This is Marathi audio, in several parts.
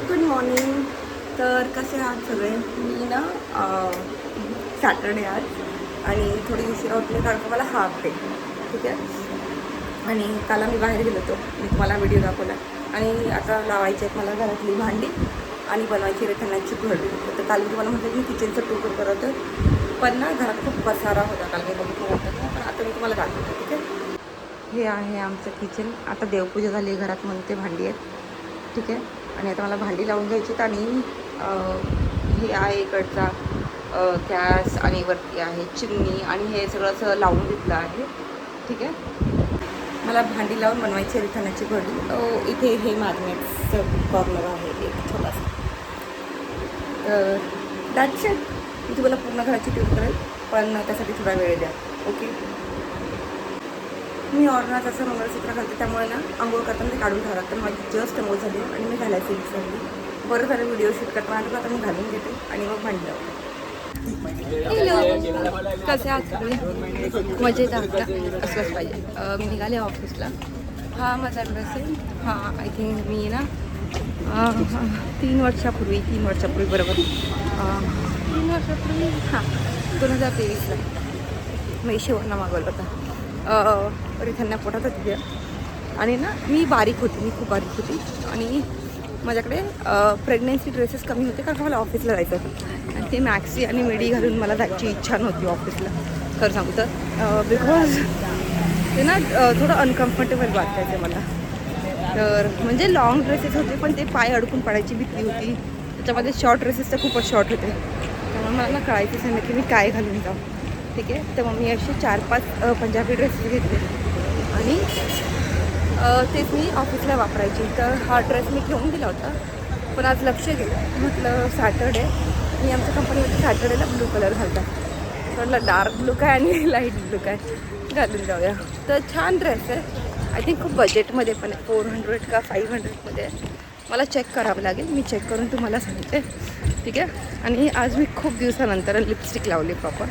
Good morning. तर कसे आहात सगळे? मी ना सॅटर्डे आज आणि थोडी उशिरा उठले कारण का मला हाफ डे. ठीक आहे. आणि काल मी बाहेर गेलो होतो, मी तुम्हाला व्हिडिओ दाखवला. आणि आता लावायची आहेत मला घरातली भांडी आणि बनवायची रेथाण्याची भरडी. तर काल मी तुम्हाला म्हटलं की मी किचनचं टूर करत होतं, पण ना घरात खूप पसारा होता काल मी बघितलं होतं ना, पण आता मी तुम्हाला दाखवतो. ठीक आहे. हे आहे आमचं किचन. आता देवपूजा झाली आहे घरात म्हणून ते भांडी आहेत. ठीक आहे. आणि आता मला भांडी लावून घ्यायची आहेत. आणि हे आहे इकडचा गॅस आणि वरती आहे चिमणी आणि हे सगळं असं लावून घेतलं आहे. ठीक आहे. मला भांडी लावून बनवायची रिठाण्याची भरडी. इथे हे मॅग्नेटचं कॉर्नर आहे एक छोटासा. तर दॅट्स इट. मी तुम्हाला पूर्ण घराची टूर करेल, पण त्यासाठी थोडा वेळ द्या. ओके. मी ऑर्डरात असं मंगळसूत्र घालते, त्यामुळे ना आंघोळ करताना ते काढून ठेवतात. तर माझी जस्ट आंघोळ झाली आणि मी घालायची विसरली. बरं झालं व्हिडिओ शूट करताना आधी आता मी घालून घेते आणि मग भांडी लावते. हॅलो, कसे आहात सगळे? मजेत आहात का? असलंच पाहिजे. मी निघाले ऑफिसला. हा माझा ॲड्रेस आहे. हां, आय थिंक मी ना 3 वर्षापूर्वी बरोबर 3 वर्षापूर्वी 2023ला मेशोवरनं मागवलं होतं. रिथांना पोटात होती आणि ना मी खूप बारीक होती आणि माझ्याकडे प्रेग्नेन्सी ड्रेसेस कमी होते कारण का मला ऑफिसला जायचं होतं. आणि ते मॅक्सी आणि मिडी घालून मला जायची इच्छा नव्हती ऑफिसला, खरं सांगू तर. बिकॉज ते ना थोडं अनकम्फर्टेबल वाटायचं मला. तर म्हणजे लॉंग ड्रेसेस होते पण ते पाय अडकून पडायची भीती होती. त्याच्यामध्ये शॉर्ट ड्रेसेस तर खूपच शॉर्ट होते, त्यामुळे मला ना कळायचंच नाही की मी काय घालून जाऊ. ठीक आहे. तर मग मी असे 4-5 पंजाबी ड्रेसेस घेतले आणि तेच मी ऑफिसला वापरायची. तर हा ड्रेस मी घेऊन दिला होता, पण आज लक्ष गेलं. म्हटलं सॅटर्डे, मी आमच्या कंपनीमध्ये सॅटर्डेला ब्लू कलर घालतात. म्हटलं डार्क ब्लू काय आणि लाईट ब्लू काय घालून जाऊया. तर छान ड्रेस आहे. आय थिंक खूप बजेटमध्ये पण आहे. 400 का 500मध्ये आहे. मला चेक करावं लागेल, मी चेक करून तुम्हाला सांगते. ठीक आहे. आणि आज मी खूप दिवसानंतर लिपस्टिक लावली प्रॉपर,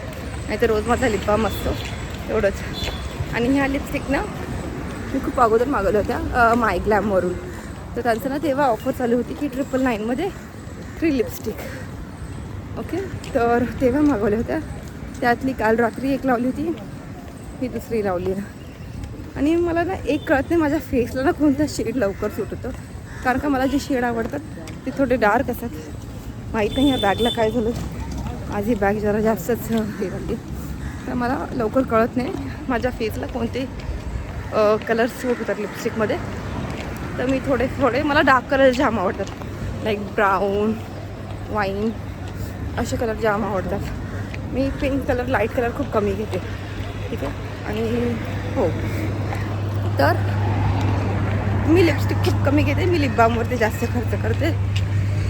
नाही तर रोज माझा लिप बाम असतो एवढंच. आणि ह्या लिपस्टिक ना मी खूप अगोदर मागवल्या होत्या मायग्लॅमवरून. तर त्यांचं ना तेव्हा ऑफर चालू होती की 999मध्ये 3 लिपस्टिक. ओके. तर तेव्हा मागवल्या होत्या. त्यातली काल रात्री एक लावली होती, ही दुसरी लावली. आणि मला ना एक कळत नाही माझ्या फेसला ना कोणता शेड लवकर सूट होतं, कारण का मला जे शेड आवडतात ते थोडे डार्क असतात. माहीत नाही या बॅगला काय झालं, आज ही बॅग जरा जास्तच हे वाटली. तर मला लवकर कळत नाही माझ्या फेसला कोणते कलर सूट होतात लिपस्टिकमध्ये. तर मी थोडे मला डार्क कलर जाम आवडतात, लाईक ब्राऊन, वाईन असे कलर जाम आवडतात. मी पिंक कलर, लाईट कलर खूप कमी घेते. ठीक आहे. आणि हो, तर मी लिपस्टिक खूप कमी घेते. मी लिप बामवरती जास्त खर्च करते.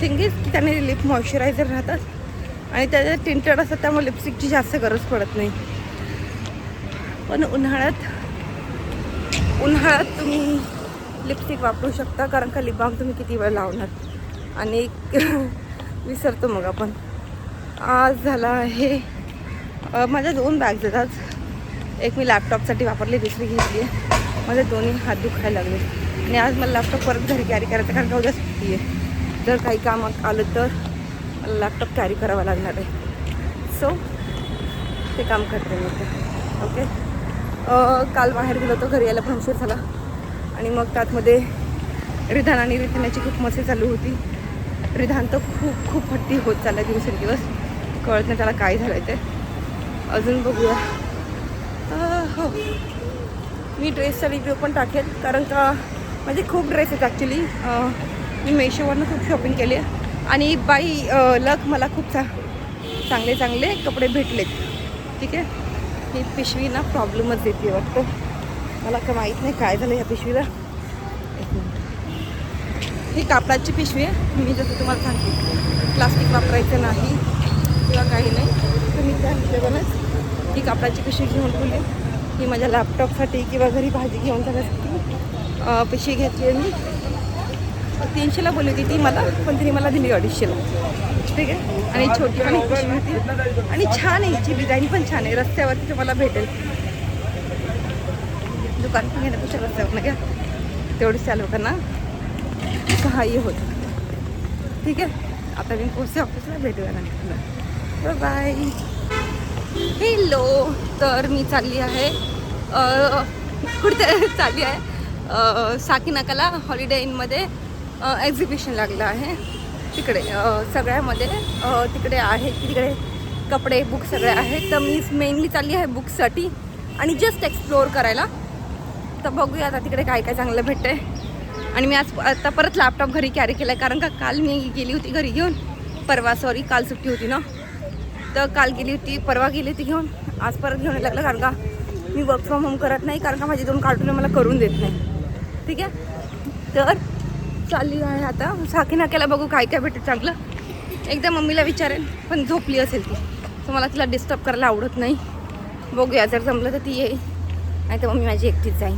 थिंग इज की त्याने लिप मॉइश्चरायझर राहतात आणि त्याच्या टिंटेड असतात, त्यामुळे लिपस्टिकची जास्त गरज पडत नाही. पण उन्हाळ्यात तुम्ही लिपस्टिक वापरू शकता, कारण का लिप बाम तुम्ही किती वेळ लावणार आणि विसरतो मग आपण. आज झाला आहे माझ्या 2 बॅग्स आहेत आज. एक मी लॅपटॉपसाठी वापरली, दुसरी घेतली आहे. माझे दोन्ही हात दुखायला लागले आणि आज मला लॅपटॉप परत घरी कॅरी करायचं, कारण का उद्या सुट्टी आहे. जर काही काम आलं तर मला लॅपटॉप कॅरी करावा लागणार आहे. सो ते काम करते मी ते. ओके. काल बाहेर गेलो होतो, घरी यायला पण उशीर झाला. आणि मग त्यातमध्ये रिधान आणि रिधानाची खूप मस्ती चालू होती. रिधान तर खूप हट्टी होत चालला दिवसेंदिवस. कळत नाही त्याला काय झालं ते. अजून बघूया. हो, मी ड्रेसचा रिव्ह्यू पण टाकेल, कारण का माझे खूप ड्रेस आहेत ॲक्च्युली. मी मेशोवरनं खूप शॉपिंग केली आहे आणि बाई लक मला खूप चांगले कपडे भेटलेत. ठीक आहे. ही पिशवी ना प्रॉब्लेमच देते वाटतं, मला का माहीत नाही काय झालं या पिशवीला. ही कापडाची पिशवी आहे. मी जसं तुम्हाला सांगते, प्लास्टिक वापरायचं नाही किंवा काही नाही, तर मी त्या हिशोबानंच ही कापडाची पिशवी घेऊन ठेवली. ही माझ्या लॅपटॉपसाठी किंवा घरी भाजी घेऊन जाण्यासाठी पिशवी घेतली आहे मी. 300ला बोलली होती ती मला, पण तिने मला दिली 250ला. ठीक आहे. आणि छोटी पण एक पिशवी होती आणि छान आहे, हिची डिझाईन पण छान आहे. रस्त्यावरती तुम्हाला भेटेल, दुकान पण घेण्यापेक्षा रस्त्यावर नाही का, तेवढीच त्या लोकांना सहाय्य होतं. ठीक आहे. आता मी पोहोचते ऑफिसला, भेटूया नंतर. बाय. हॅलो. तर मी चालली आहे कुठे चालली आहे साकीनाकाला हॉलिडे इनमध्ये एक्झिबिशन लागलं आहे तिकडे. सगळ्यामध्ये तिकडे आहे की तिकडे कपडे बुक सगळे आहेत. तर मी मेनली चालली आहे बुक्ससाठी आणि जस्ट एक्सप्लोअर करायला. तर बघूया आता तिकडे काय काय चांगलं भेटतंय. आणि मी आता परत लॅपटॉप घरी कॅरी केला आहे, कारण का काल मी गेली होती घरी घेऊन. काल सुट्टी होती ना, तर काल गेली होती, परवा गेली होती घेऊन. आज परत घेऊन लागलं, कारण का मी वर्क फ्रॉम होम करत नाही, कारण का माझे 2 कार्टून मला करून देत नाही. ठीक आहे. तर चालली आहे आता साकीनाक्याला, बघू काय काय भेटतं चांगलं. एकदा मम्मीला विचारेन, पण झोपली असेल ती, तर मला तिला डिस्टर्ब करायला आवडत नाही. बघूया, जर जमलं तर ती येईल, नाही तर मम्मी माझी एकटीच जाईन.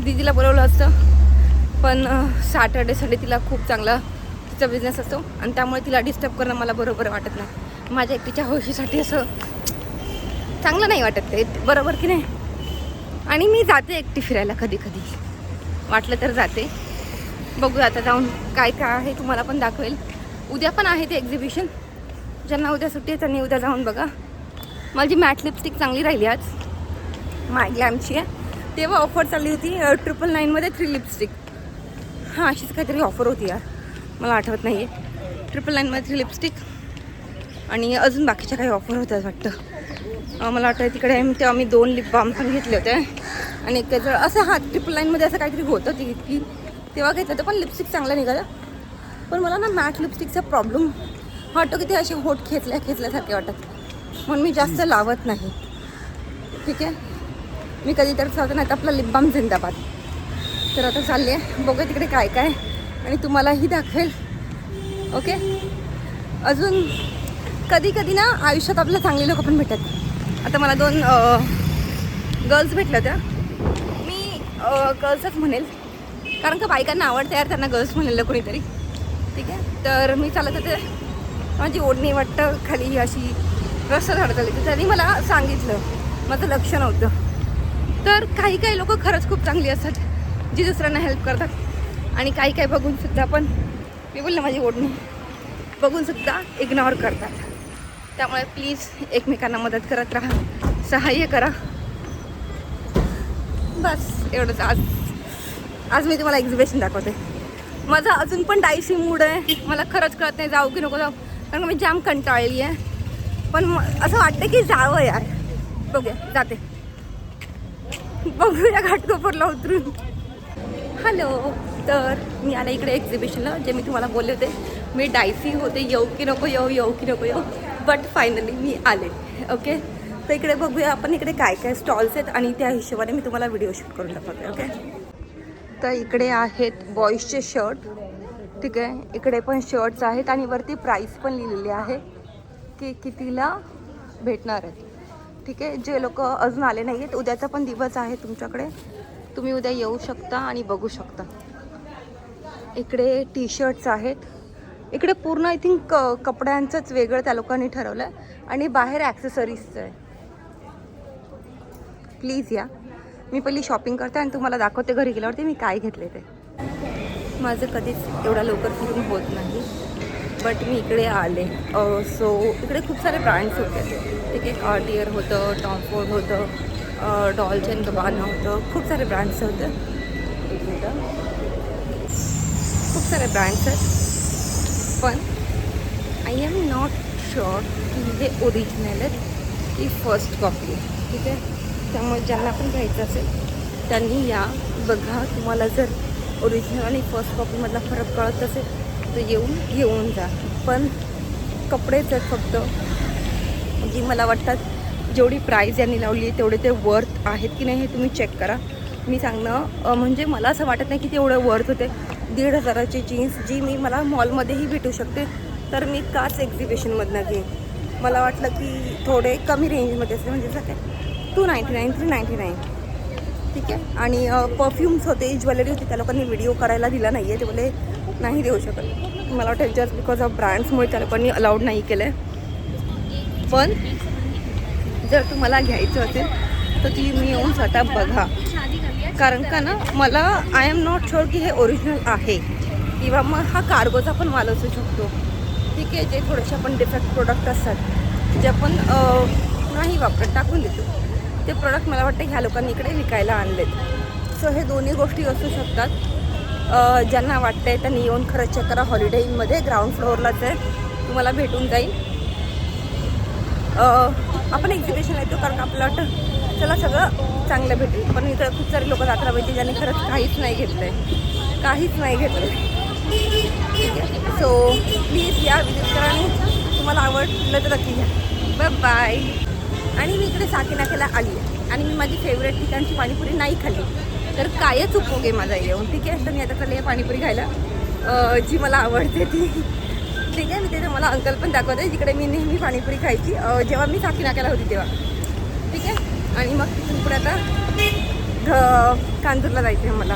दीदीला बोलवलं असतं, पण सॅटर्डे संडे तिला खूप चांगला तिचा बिझनेस असतो आणि त्यामुळे तिला डिस्टर्ब करणं मला बरोबर वाटत नाही. माझ्या एकटीच्या हौशीसाठी असं चांगलं नाही वाटत ते, बरोबर की नाही. आणि मी जाते एकटी फिरायला, कधी कधी वाटलं तर जाते. बघूया आता जाऊन काय काय आहे, तुम्हाला पण दाखवेल. उद्या पण आहे ते एक्झिबिशन. ज्यांना उद्या सुट्टी आहे त्यांनी उद्या जाऊन बघा. माझी मॅट लिपस्टिक चांगली राहिली आज, मायग्लॅमची आहे. तेव्हा ऑफर चालली होती 999मध्ये 3 लिपस्टिक. हां, अशीच काहीतरी ऑफर होती यार, मला आठवत नाही आहे. 999मध्ये 3 लिपस्टिक आणि अजून बाकीच्या काही ऑफर होत्या वाटतं. मला वाटतं तिकडे तेव्हा मी 2 लिप बाम पण घेतले होते आणि एक जर असं 999मध्ये असं काहीतरी होतं ती तेव्हा घेतलं होतं. पण लिपस्टिक चांगलं निघालं. पण मला ना मॅट लिपस्टिकचा प्रॉब्लेम वाटतो की ते असे होठ खेचल्यासारखे वाटतात, म्हणून मी जास्त लावत नाही. ठीक आहे. मी कधी तर चालतं नाही तर आपला लिप बाम जिंदाबाद. तर आता चालले आहे, बघूया तिकडे काय काय आणि तुम्हालाही दाखवेल. ओके. अजून कधी कधी ना आयुष्यात आपल्याला चांगली लोक पण भेटतात. आता मला 2 गर्ल्स भेटल्या होत्या. मी गर्ल्सच म्हणेल, कारण का बायकांना आवडतं यार त्यांना गर्ल्स म्हणेल कोणीतरी. ठीक आहे. तर मी चालत होते, माझी ओढणी वाटतं खाली अशी रस्ता झाडत आली, तर त्यांनी मला सांगितलं, माझं लक्ष नव्हतं. तर काही काही लोक खरंच खूप चांगली असतात, जी दुसऱ्यांना हेल्प करतात. आणि काही काही बघून सुद्धा, पण मी बोलले माझी ओढणी बघून सुद्धा इग्नोर करतात. त्यामुळे प्लीज एकमेकांना मदत करत राहा, सहाय्य करा. बस एवढंच. आज मी तुम्हाला एक्झिबिशन दाखवते. माझा अजून पण डायसी मूड आहे, मला खरंच कळत नाही जाऊ की नको जाऊ, कारण मी जाम कंटाळली आहे. पण असं वाटतं की जावं यार. बघूया, जाते. बघूया घाटकोपरला उतरून. हॅलो. तर मी आले इकडे एक्झिबिशनला, जे मी तुम्हाला बोलले होते. मी डायसी होते, येऊ की नको येऊ, बट फायनली मी आले. ओके. तर इकडे बघूया आपण इकडे काय काय स्टॉल्स आहेत आणि त्या हिशोबाने मी तुम्हाला व्हिडिओ शूट करून दाखवते. ओके. तर इकडे आहेत बॉईजचे शर्ट. ठीक आहे. इकडे पण शर्ट्स आहेत आणि वरती प्राईस पण लिहिलेली आहे की कितीला भेटणार आहेत. ठीक आहे. जे लोक अजून आले नाही आहेत, उद्याचा पण दिवस आहे तुमच्याकडे, तुम्ही उद्या येऊ शकता आणि बघू शकता. इकडे टी शर्ट्स आहेत. इकडे पूर्ण आय थिंक कपड्यांचंच वेगळं त्या लोकांनी ठरवलं आहे आणि बाहेर ॲक्सेसरीजचं आहे. प्लीज या, मी पहिली शॉपिंग करते आणि तुम्हाला दाखवते घरी गेल्यावरती मी काय घेतले ते. माझं कधीच एवढा लवकर फिरून होत नाही, बट मी इकडे आले. सो इकडे खूप सारे ब्रँड्स होते. ठीक आहे. आर्टियर होतं, टॉम फोर्ड होतं, डॉल्चे & गबाना होतं, खूप सारे ब्रँड्स होते. खूप सारे ब्रँड्स आहेत, पण आय एम नॉट शुअर की हे ओरिजिनल आहेत की फर्स्ट कॉपी. ठीक आहे. त्यामुळे ज्यांना पण घ्यायचं असेल त्यांनी या, बघा. तुम्हाला जर ओरिजिनल आणि फर्स्ट कॉपीमधला फरक कळत असेल तर घेऊन जा. पण कपडेच आहेत फक्त, जी मला वाटतात जेवढी प्राईस यांनी लावली आहे तेवढे ते वर्थ आहेत की नाही हे तुम्ही चेक करा. मी सांगणं म्हणजे मला असं वाटत नाही की ते एवढं वर्थ होते. 1,500ची जीन्स जी मला मॉलमध्येही भेटू शकते, तर मी काच एक्झिबिशनमधनं घेईन. मला वाटलं की थोडे कमी रेंजमध्ये असते, म्हणजे जसं काय 299, 399. ठीक आहे. आणि परफ्यूम्स होते, ज्वेलरी होती, त्या लोकांनी व्हिडिओ करायला दिला नाही आहे. ते बोले नाही देऊ शकत. मला वाटतं जस्ट बिकॉज ऑफ ब्रँड्समुळे त्या लोकांनी अलाउड नाही केलं आहे. पण जर तुम्हाला घ्यायचं असेल तर तुम्ही येऊन स्वतः बघा, कारण का ना मला आय एम नॉट शुअर की हे ओरिजिनल आहे. किंवा मग हा कार्गोचा पण माल असू शकतो. ठीक आहे, जे थोडेसे आपण डिफेक्ट प्रोडक्ट असतात जे आपण नाही वापरत टाकून देतो, ते प्रोडक्ट मला वाटतं ह्या लोकांनी इकडे विकायला आणलेत. सो हे दोन्ही गोष्टी असू शकतात. ज्यांना वाटतंय त्यांनी येऊन खरंच चेक करा. हॉलिडे इनमध्ये ग्राउंड फ्लोअरलाच आहे, तुम्हाला भेटून जाईल. आपण एक्झिबिशनला येतो कारण का आपल्याला वाटतं चला सगळं चांगलं भेटेल, पण इथं खूप सारे लोक दाखला पाहिजे ज्यांनी खरंच काहीच नाही घेतलं आहे, काहीच नाही घेतलं आहे. ठीक आहे, सो प्लीज या, विजिट करा आणि तुम्हाला आवडलं तर नक्की घ्या. Bye bye. आणि मी इकडे साकीनाक्याला आली आहे आणि मी माझी फेवरेट ठिकाणची पाणीपुरी नाही खाल्ली तर कायच उपयोग आहे माझा येऊन. ठीक आहे, तर मी आता चालली आहे पाणीपुरी खायला जी मला आवडते ती. ठीक आहे, मी तिथे मला अंकल पण दाखवते जिकडे मी नेहमी पाणीपुरी खायची जेव्हा मी साकीनाक्याला होती तेव्हा. ठीक आहे, आणि मग तिथून पुढे आता कांजूरला जायचं आहे मला.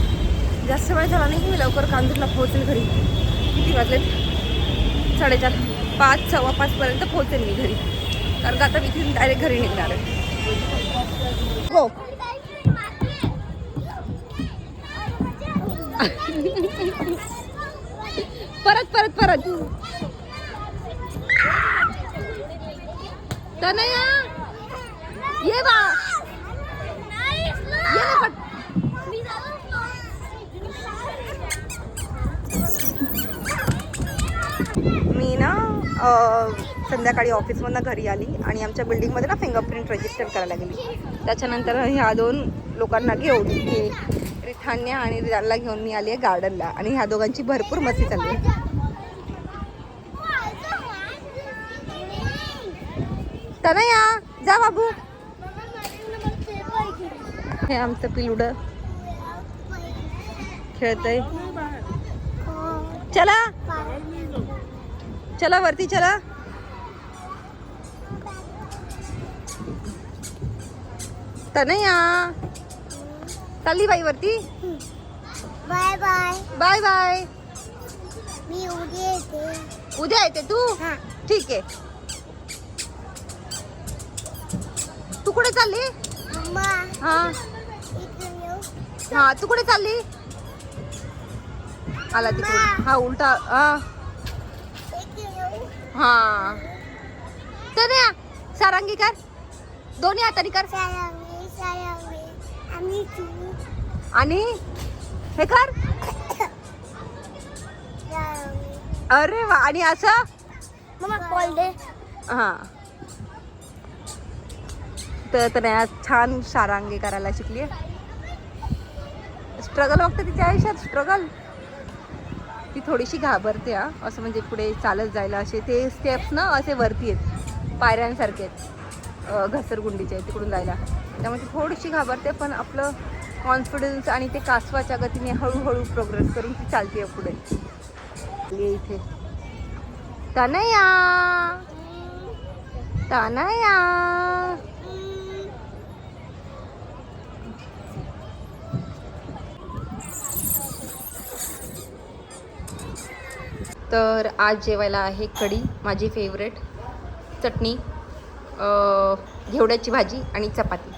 जास्त वेळ झाला नाही की मी लवकर कांजूरला पोहोचेल घरी. किती वाजलेत? 4:30, 5, 5:15पर्यंत पोहोचेल मी घरी, कारण का आता मी तिथून डायरेक्ट घरी निघणार आहे. हो परत परत परत तनया ये बा ये ना पट. मी ना संध्याकाळी ऑफिसमधनं घरी आली आणि आमच्या बिल्डिंगमध्ये ना फिंगरप्रिंट रजिस्टर करायला गेली. त्याच्यानंतर ह्या 2 लोकांना घेऊन रिथान्या आणि रिदानला घेऊन मी आली आहे गार्डनला आणि ह्या दोघांची भरपूर मस्ती चालली आहे. तनया जा बाबू. हे आमचं पिलुड खेळतय. चला चला वरती चला. तनया चालली बाई वरती. Bye bye. Bye bye. मी उद्या येते. उद्या येते तू? ठीक आहे. तू कुठे चालली? मम्मा हा इकडे येऊ. हा, तू कुठे चालली? आला तिकडून. हा उलटा. इकडे येऊ. हा तनया सारंगी कर, दोन्ही हाताने कर. सारंगी सारंगी आम्ही तू आणि हे कर. सारंगी. अरे वा. आणि असं मम्मा कॉल दे. हा. तर तनया छान सारंगी करायला शिकली. स्ट्रगल बघते तिच्या आयुष्यात, स्ट्रगल. ती थोडीशी घाबरते हा, असं म्हणजे पुढे चालत जायला. असे ते स्टेप्स ना असे वरती आहेत, पायऱ्यांसारखे आहेत, घसरगुंडीचे आहेत तिकडून जायला. त्यामुळे ती थोडीशी घाबरते, पण आपलं कॉन्फिडन्स आणि ते कासवाच्या गतीने हळूहळू प्रोग्रेस करून ती चालते पुढे. इथे तनया तनया. तर आज जेवायला आहे कढी, माझी फेवरेट, चटणी, घेवड्याची भाजी आणि चपाती.